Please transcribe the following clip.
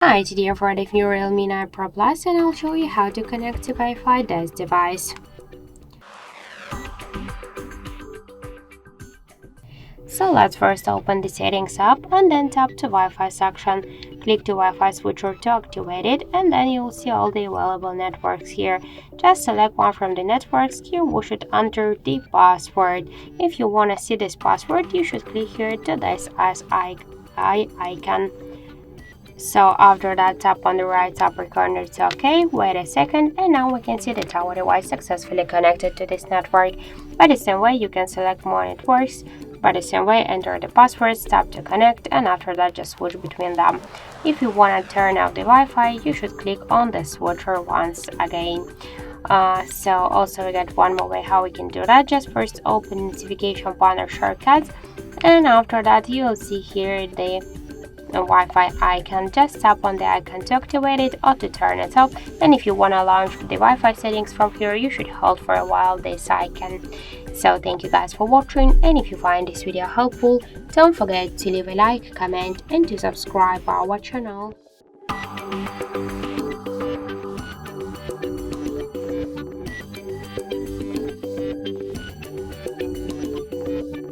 Hi, today I'm for the new REALME 9 Pro Plus and I'll show you how to connect to Wi-Fi this device. So let's first open the settings app and then tap to Wi-Fi section. Click to Wi-Fi switcher to activate it and then you'll see all the available networks here. Just select one from the networks, you should enter the password. If you want to see this password, you should click here to this as icon. So after that, tap on the right upper corner to OK, wait a second, and now we can see that our device successfully connected to this network. By the same way, you can select more networks. By the same way, enter the passwords, tap to connect, and after that just switch between them. If you want to turn off the Wi-Fi, you should click on the switcher once again. So also we got one more way how we can do that. Just first open notification panel shortcuts, and after that you'll see here the Wi-Fi icon. Just tap on the icon to activate it or to turn it off, and if you want to launch the Wi-Fi settings from here, you should hold for a while this icon. So thank you guys for watching, and if you find this video helpful, don't forget to leave a like, comment and to subscribe our channel.